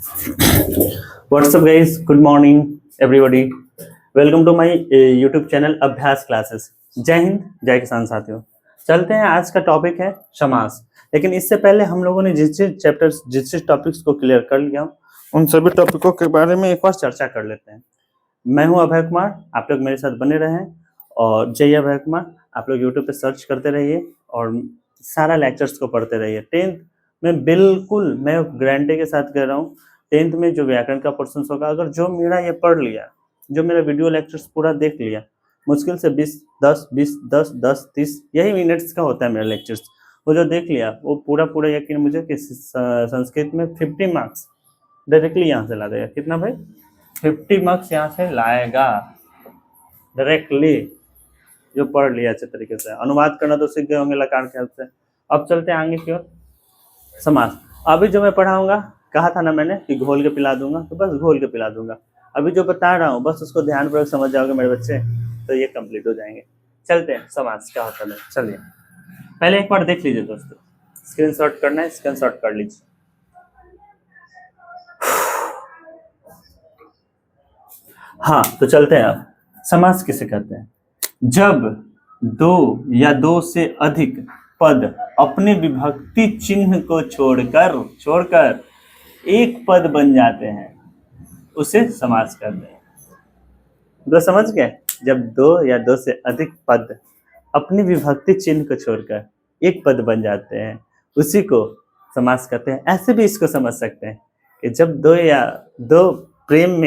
WhatsApp guys, good morning everybody. Welcome to my YouTube channel Abhyas classes. जय हिंद, जय किसान साथियों। चलते हैं, आज का टॉपिक है समास। लेकिन इससे पहले हम लोगों ने जिस टॉपिक्स को क्लियर कर लिया, उन सभी टॉपिकों के बारे में एक बार चर्चा कर लेते हैं। मैं हूं अभय कुमार, आप लोग मेरे साथ बने रहें और जय अभय कुमार आप लोग यूट्यूब पे सर्च करते रहिए और सारा लेक्चर्स को पढ़ते रहिए। 10th में बिल्कुल मैं गारंटी के साथ कह रहा हूँ, 10th में जो व्याकरण का पोर्शन होगा, अगर जो मेरा ये पढ़ लिया, जो मेरा वीडियो लेक्चर्स पूरा देख लिया, मुश्किल से 20-10 यही मिनट्स का होता है मेरा लेक्चर्स, वो जो देख लिया वो पूरा यकीन मुझे कि संस्कृत में 50 मार्क्स डायरेक्टली यहाँ से ला देगा। कितना भाई? 50 मार्क्स यहाँ से लाएगा डायरेक्टली, जो पढ़ लिया अच्छे तरीके से। अनुवाद करना तो सीख गए होंगे लकार के हेल्प से। अब चलते हैं आगे की ओर। समास अभी जो मैं पढ़ाऊंगा, कहा था ना मैंने कि घोल के पिला दूंगा, तो बस घोल के पिला दूंगा। अभी जो बता रहा हूँ बस उसको ध्यानपूर्वक समझ जाओगे मेरे बच्चे, तो ये कंप्लीट हो जाएंगे। चलते हैं, समास क्या होता है। चलिए पहले एक बार देख लीजिए दोस्तों, स्क्रीनशॉट करना है, स्क्रीनशॉट कर लीजिए। हाँ, तो चलते हैं। अब समास किसे कहते हैं? जब दो या दो से अधिक पद अपने विभक्ति चिन्ह को छोड़कर एक पद बन जाते हैं, उसे समास कहते हैं। तो समझ गए? जब दो या दो से अधिक पद अपनी विभक्ति चिन्ह को छोड़कर एक पद बन जाते हैं, उसी को समास कहते हैं। ऐसे भी इसको समझ सकते हैं कि जब दो या दो प्रेम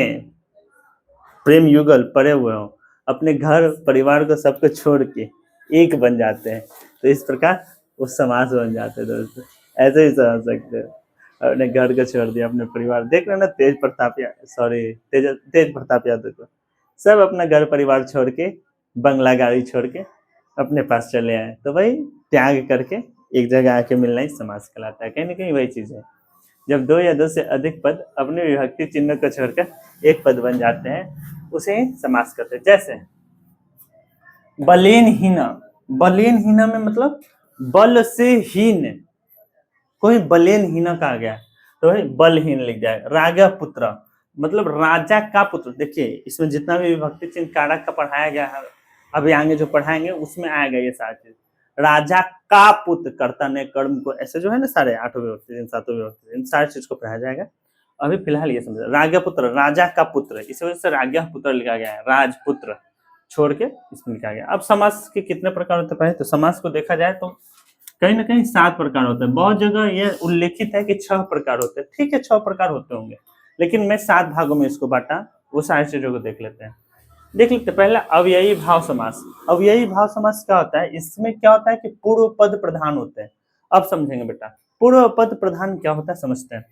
युगल पड़े हुए हों, अपने घर परिवार को सबको छोड़ के एक बन जाते हैं, तो इस प्रकार वो समास बन जाते हैं दोस्तों। ऐसे ही समझ सकते हैं, अपने घर को छोड़ दिया, अपने परिवार। देख रहे ना तेज प्रताप यादव को, सब अपना घर परिवार छोड़ के, बंगला गाड़ी छोड़ के अपने पास चले आए, तो भाई त्याग करके एक जगह आके मिलना ही समास कहलाता है। कहीं ना कहीं वही चीज है। जब दो या दो से अधिक पद अपने विभक्ति चिन्ह को छोड़कर एक पद बन जाते हैं, उसे समास कहते हैं। जैसे बलेनहीन में मतलब बल से हीन, कोई बलेनहीन का आ गया तो भाई बलहीन लिख जाएगा। राजा पुत्र मतलब राजा का पुत्र। देखिए इसमें जितना भी विभक्ति चिन्ह कारक का पढ़ाया गया है, अभी आगे जो पढ़ाएंगे उसमें आएगा ये सारी चीज। राजा का पुत्र, कर्ता ने कर्म को, ऐसे जो है ना सारे 8 विभक्ति चिन्ह, 7 विभक्ति, इन सारी चीज को पढ़ाया जाएगा। अभी फिलहाल ये समझ, राजा पुत्र, राजा का पुत्र, इस वजह से राजा पुत्र लिखा गया है, राजपुत्र छोड़ के इसमें लिखा गया। अब समास के कितने प्रकार होते हैं? तो समास को देखा जाए तो कहीं ना कहीं 7 प्रकार होते हैं। बहुत जगह ये उल्लेखित है कि 6 प्रकार होते हैं। ठीक है, 6 प्रकार होते होंगे, लेकिन मैं 7 भागों में इसको बांटा। वो सारी चीजों को देख लेते हैं। देख लेते पहला अव्ययी भाव समास। अव्ययी भाव समास क्या होता है? इसमें क्या होता है कि पूर्व पद प्रधान होते हैं। अब समझेंगे बेटा, पूर्व पद प्रधान क्या होता है समझते हैं।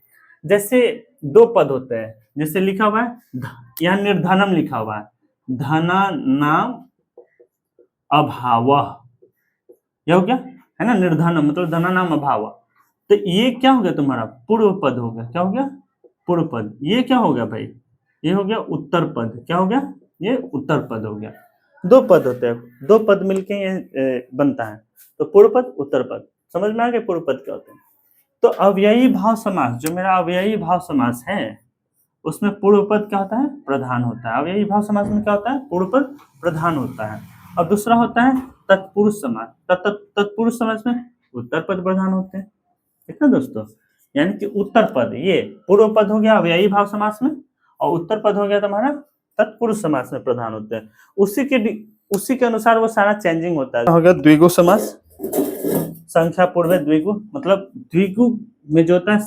जैसे 2 पद होते हैं, जैसे लिखा हुआ है यहाँ निर्धनम लिखा हुआ है, धना नाम अभाव, यह हो गया है ना, निर्धनम मतलब धना नाम अभाव। तो ये क्या हो गया? तुम्हारा पूर्व पद हो गया। क्या हो गया? पूर्व पद। ये क्या हो गया भाई? ये हो गया उत्तर पद। क्या हो गया? ये उत्तर पद हो गया। 2 पद होते हैं, 2 पद मिलके ये बनता है, तो पूर्व पद उत्तर पद। समझ में आ गया पूर्व पद क्या होते हैं? तो अव्ययी भाव समास, जो मेरा अव्ययी भाव समास है, उसमें पूर्व पद क्या होता है? प्रधान होता है। अव्ययी भाव समास में क्या होता है? पूर्व पद प्रधान होता है। और दूसरा होता है तत्पुरुष समास। तत्पुरुष समास में उत्तर पद प्रधान होते हैं। ठीक है दोस्तों, यानी कि उत्तर पद, ये पूर्व पद हो गया अव्ययी भाव समास में, और उत्तर पद हो गया तुम्हारा तत्पुरुष समास में प्रधान होते हैं। उसी के अनुसार वो सारा चेंजिंग होता है। हो गया द्विगु समास, संख्या पूर्व द्विगु, मतलब द्विगु में जो होता है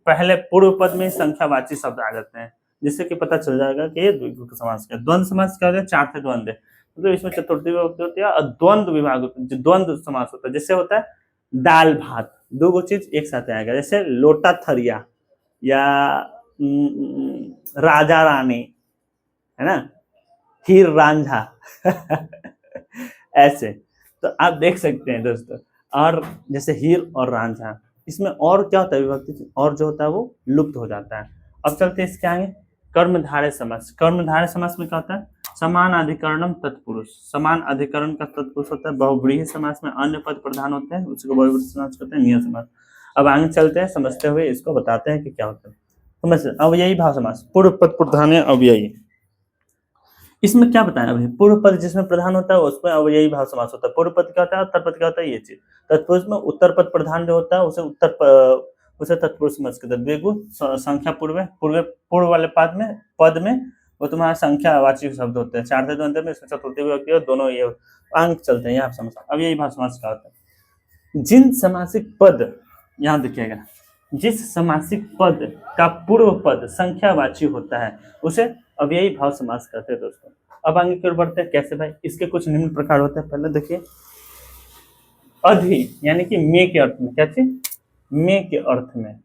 पहले पूर्व पद में संख्यावाची शब्द आ जाते हैं, जिससे कि पता चल जाएगा कि ये द्विगु का समास क्या है। द्वंद्व समास क्या होता है? 4 थे द्वंद्व, मतलब इसमें चतुर्थी विभक्ति होती है और द्वंद्व विभाग, जो द्वंद्व समास होता है, जैसे होता है दाल भात, 2 चीज एक साथ आएगा, जैसे लोटा थरिया या राजा रानी, है ना, हीर रांझा ऐसे। तो आप देख सकते हैं दोस्तों। और जैसे हीर और रांझा, इसमें और क्या होता है? विभक्ति और जो होता है वो लुप्त हो जाता है। अब चलते हैं इसके आगे, कर्मधारय समास। कर्मधारय समास में क्या होता है? समान अधिकरणम तत्पुरुष। समान अधिकरण का तत्पुरुष होता है। बहुव्रीहि समास में अन्य पद प्रधान होते हैं, उसको बहुव्रीहि समास कहते हैं, नियत समास। अब आगे चलते हैं, समझते हुए इसको बताते हैं कि क्या होता है। समझ अव्ययी भाव समास, पूर्व पद प्रधान है अव्ययी। इसमें क्या बताया अभी, पूर्व पद जिसमें प्रधान होता है उसमें अव्ययी भाव समास होता है। पूर्व पद क्या होता है, उत्तर पद क्या होता है, ये चीज। तत्पुरुष में उत्तर पद प्रधान जो होता है उसे तत्पुरुष समझ के द्विगु संख्या पूर्व वाले पद में वो तुम्हारा संख्यावाची शब्द होते हैं। चार द्वंद्व में इसमें चतुर्थी विभक्ति और दोनों ये अंक चलते हैं, यहाँ समझ। अब यही भाव समास का होता है। जिन समासिक पद, यहाँ देखिएगा, जिस समासिक पद का पूर्व पद संख्यावाची होता है उसे अव्ययी भाव समास कहते हैं दोस्तों। अब आगे की ओर बढ़ते हैं, कैसे भाई, इसके कुछ निम्न प्रकार होते हैं। पहले देखिए, अधि यानी कि मे के अर्थ में, क्या चीज, मे के अर्थ में।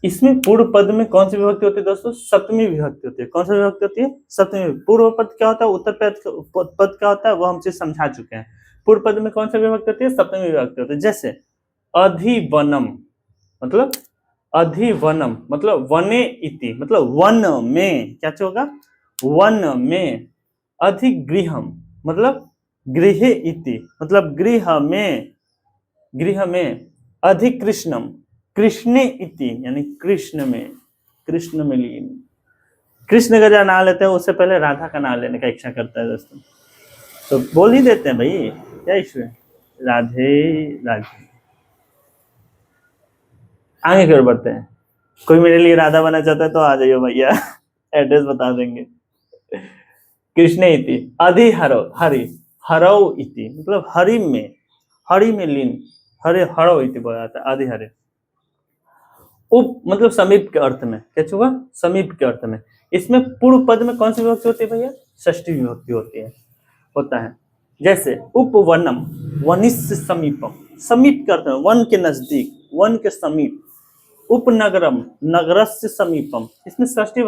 इसमें पूर्व पद में कौन सी विभक्ति होती है दोस्तों, सप्तमी विभक्ति होती है। कौन सी विभक्ति होती है, सप्तमी। पूर्व पद क्या होता है, उत्तर पद क्या होता है, वो हम चीज समझा चुके हैं। पूर्व पद में कौन सी विभक्ति होती है, सप्तमी विभक्ति होती है। जैसे अधिवनम, मतलब अधिवनम मतलब वने इति, मतलब वन में, क्या होगा, वन में। अधिगृहम मतलब गृह इति, मतलब गृह में। अधिकृष्णम कृष्णे इति, यानी कृष्ण में लीन। कृष्ण का जब नाम लेते हैं उससे पहले राधा का नाम लेने का इच्छा करता है दोस्तों, तो बोल ही देते हैं भाई, क्या इशू है, राधे राधे। आगे की ओर बढ़ते हैं। कोई मेरे लिए राधा बना चाहता है तो आ जाइए भैया, एड्रेस बता देंगे। कृष्ण इति अधि हरौ इति, मतलब हरि में लीन, हरौ इति बोला जाता है, अधि हरे। उप मतलब समीप के अर्थ में, क्या हुआ, समीप के अर्थ में। इसमें पूर्व पद में कौन सी विभक्ति होती है भैया, षष्ठी विभक्ति होता है। जैसे उपवनम वनिस्य समीपम, समीप के अर्थ में, वन के नजदीक, वन के समीप। उपनगरम नगरस्य समीपम, इसमें षष्ठी।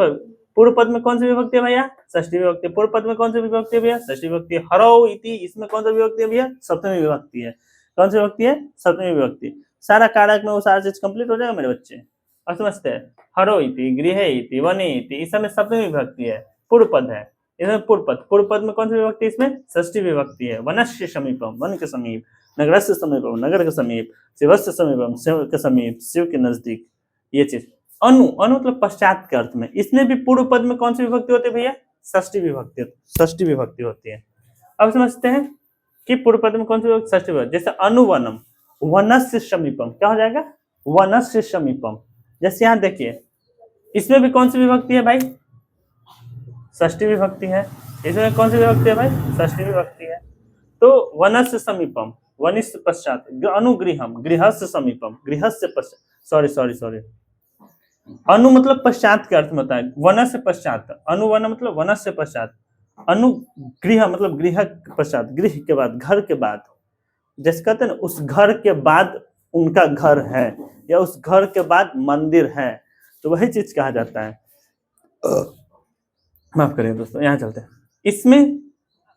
पूर्व पद में कौन सी विभक्ति है भैया, षष्ठी विभक्ति। पूर्व पद में कौन सी विभक्ति है भैया, षष्ठी विभक्ति। हरौ इति, इसमें कौन सी विभक्ति है भैया, सप्तमी विभक्ति है। कौन सी विभक्ति है, सप्तमी विभक्ति। सारा कारक में वो सारा चीज कंप्लीट हो जाएगा मेरे बच्चे, और समझते हैं। हरौ इति, गृह इति, वने इति, इस समय सप्तमी विभक्ति है, पूर्व पद है। इसमें पूर्व पद में कौन सी विभक्ति, इसमें षष्ठी विभक्ति है। वनस्य समीपम, वन के समीप। नगरस्य समीपम, नगर के समीप। शिवस्य समीपम, शिव के समीप, शिव के नजदीक, ये चीज। अनु मतलब पश्चात के अर्थ में। इसमें भी पूर्व पद में कौन सी विभक्ति होती है भैया, षष्ठी विभक्ति होती है। अब समझते हैं कि पूर्व पद में कौन सी विभक्ति, षष्ठी विभक्ति। जैसे अनुवनम वनस्य समीपम, क्या हो जाएगा, वनस्य समीपम। जैसे यहाँ देखिए, इसमें भी कौन सी विभक्ति है भाई, षष्ठी विभक्ति है। इसमें कौन सी विभक्ति है भाई, षष्ठी विभक्ति है। तो वनस्य समीपम, वनिस्य पश्चात। अनुगृहम गृहस्य समीपम, गृहस्य पश्चात। सॉरी, अनु मतलब पश्चात के अर्थ में होता है, वन से पश्चात। अनुवन मतलब वन से पश्चात। अनुगृह मतलब गृह के पश्चात, गृह के बाद, घर के बाद। जैसे कहते हैं ना, उस घर के बाद उनका घर है, या उस घर के बाद मंदिर है, तो वही चीज कहा जाता है। माफ करिए दोस्तों, यहाँ चलते हैं। इसमें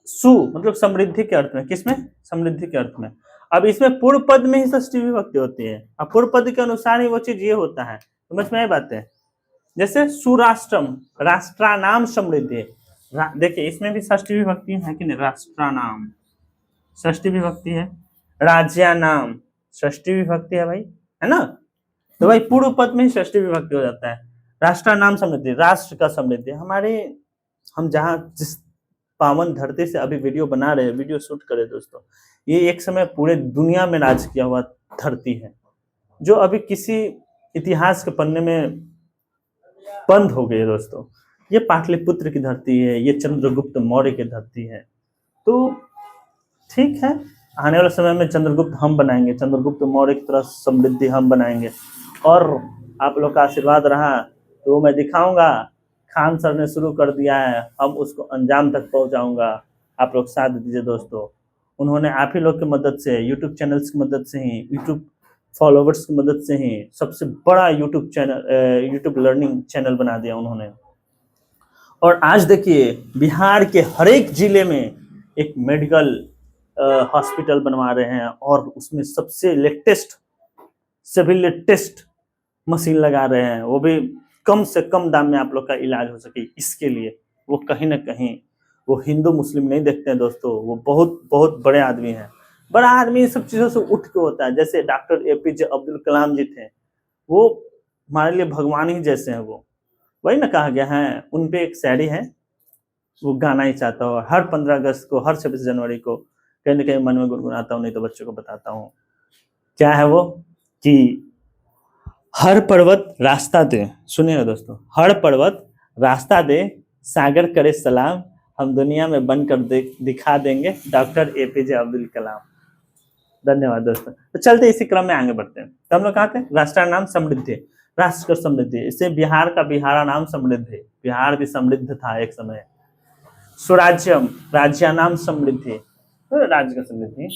सु मतलब समृद्धि के अर्थ में, किसमें, समृद्धि के अर्थ में। अब इसमें पूर्व पद में ही षष्ठी विभक्ति होती है, अब पूर्व पद के अनुसार ही वो चीज ये होता है, समझ में आई बात है। जैसे सुराष्ट्रम राष्ट्रानाम समृद्धि, देखिए इसमें भी षष्ठी विभक्ति है कि नहीं, राष्ट्रानाम षष्ठी विभक्ति है। राज्यानाम षष्ठी विभक्ति है भाई, है ना। तो भाई पूर्व पद में ही षष्ठी विभक्ति हो जाता है। राष्ट्रानाम समृद्धि, राष्ट्र का समृद्धि। हम जहाँ जिस पावन धरती से अभी वीडियो बना रहे हैं, वीडियो शूट करे दोस्तों, ये एक समय पूरे दुनिया में राज किया हुआ धरती है, जो अभी किसी इतिहास के पन्ने में बंद हो गई दोस्तों। ये पाटलिपुत्र की धरती है, ये चंद्रगुप्त मौर्य की धरती है। तो ठीक है, आने वाले समय में चंद्रगुप्त हम बनाएंगे, चंद्रगुप्त मौर्य की तरह समृद्धि हम बनाएंगे, और आप लोग का आशीर्वाद रहा तो मैं दिखाऊंगा। खान सर ने शुरू कर दिया है, हम उसको अंजाम तक पहुंचाऊंगा, आप लोग साथ दीजिए दोस्तों। उन्होंने आप ही लोग की मदद से, यूट्यूब चैनल्स की मदद से ही, यूट्यूब फॉलोवर्स की मदद से ही सबसे बड़ा YouTube channel, YouTube learning channel बना दिया उन्होंने। और आज देखिए बिहार के हर एक जिले में एक मेडिकल हॉस्पिटल बनवा रहे हैं, और उसमें सबसे लेटेस्ट मशीन लगा रहे हैं, वो भी कम से कम दाम में आप लोग का इलाज हो सके। इसके लिए वो कहीं ना कहीं वो हिंदू मुस्लिम नहीं देखते हैं दोस्तों, वो बहुत बहुत बड़े आदमी हैं। बड़ा आदमी इन सब चीजों से उठ के होता है। जैसे डॉक्टर APJ अब्दुल कलाम जी थे, वो हमारे लिए भगवान ही जैसे हैं वो। वही ना कहा गया है, उन पे एक शायरी है, वो गाना ही चाहता हूँ हर 15 अगस्त को, हर 26 जनवरी को कहीं ना कहीं मन में गुनगुनाता हूँ, नहीं तो बच्चों को बताता हूँ। क्या है वो कि हर पर्वत रास्ता दे, सुनिएगा दोस्तों, हर पर्वत रास्ता दे, सागर करे सलाम, हम दुनिया में बनकर दिखा देंगे डॉक्टर एपीजे अब्दुल कलाम। धन्यवाद दोस्तों। तो चलते इसी क्रम में आगे बढ़ते हैं। तो हम लोग कहा थे राष्ट्र नाम समृद्धि, राष्ट्र का समृद्धि, इसे बिहार का बिहारा नाम समृद्धि, बिहार भी समृद्ध था एक समय। स्वराज्यम, राज्य नाम समृद्धि, तो राज्य का समृद्धि।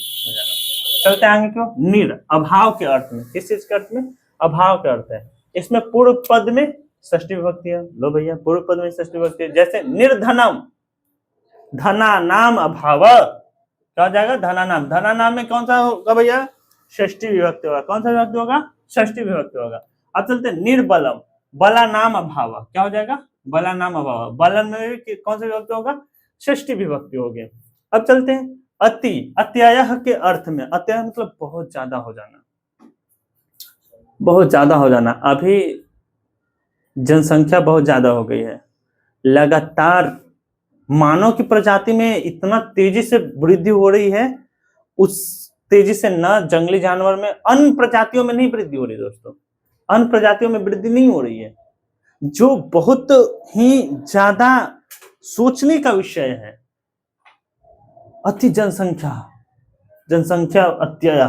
चलते आगे क्यों, निर अभाव के अर्थ में, किस चीज के अर्थ में, अभाव के अर्थ है। इसमें पूर्व पद में षष्ठी विभक्ति है, लो भैया पूर्व पद में षष्ठी विभक्ति है। जैसे निर्धनम, धना नाम अभाव, क्या हो जाएगा, धना नाम, धना नाम में कौन सा होगा भैया, षष्ठी विभक्ति होगा। कौन सा विभक्ति होगा, षष्ठी विभक्ति होगा। अब चलते निर्बलम, बला नाम अभाव, क्या हो जाएगा, बला नाम अभाव, बलन में कौन सा विभक्ति होगा, षष्ठी विभक्ति होगी। अब चलते हैं अति, अत्यय के अर्थ में, अत्यय मतलब बहुत ज्यादा हो जाना, बहुत ज्यादा हो जाना। अभी जनसंख्या बहुत ज्यादा हो गई है, लगातार मानव की प्रजाति में इतना तेजी से वृद्धि हो रही है, उस तेजी से न जंगली जानवर में, अन्य प्रजातियों में नहीं वृद्धि हो रही दोस्तों, अन्य प्रजातियों में वृद्धि नहीं हो रही है, जो बहुत ही ज्यादा सोचने का विषय है। अति जनसंख्या, जनसंख्या अत्यय,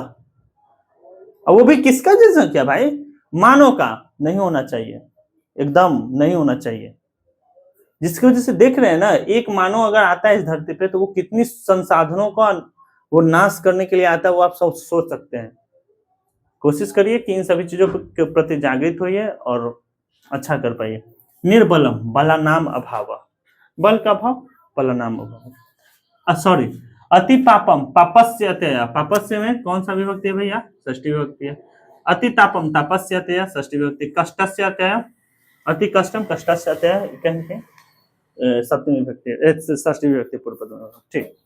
और वो भी किसका जनसंख्या भाई, मानव का, नहीं होना चाहिए, एकदम नहीं होना चाहिए। जिसकी वजह से देख रहे हैं ना, एक मानव अगर आता है इस धरती पे तो वो कितनी संसाधनों का वो नाश करने के लिए आता है, वो आप सब सोच सकते हैं। कोशिश करिए कि इन सभी चीजों के प्रति जागृत होइए और अच्छा कर पाइए। निर्बलम, बला नाम अभाव, बल का अभाव, बला नाम अभाव। सॉरी, अति पापम, पापस्य अत्यय, पापस्य में कौन सा विभक्ति है भैया, षष्ठी विभक्ति है। अति तापम, तापस्य अत्यय, षष्ठी विभक्ति। कष्टस्य अत्यय, अति कष्टम, कष्टस्य अत्यय, कहेंगे सप्तमी विभक्ति, षष्ठी विभक्ति पूर्व पद में, ठीक।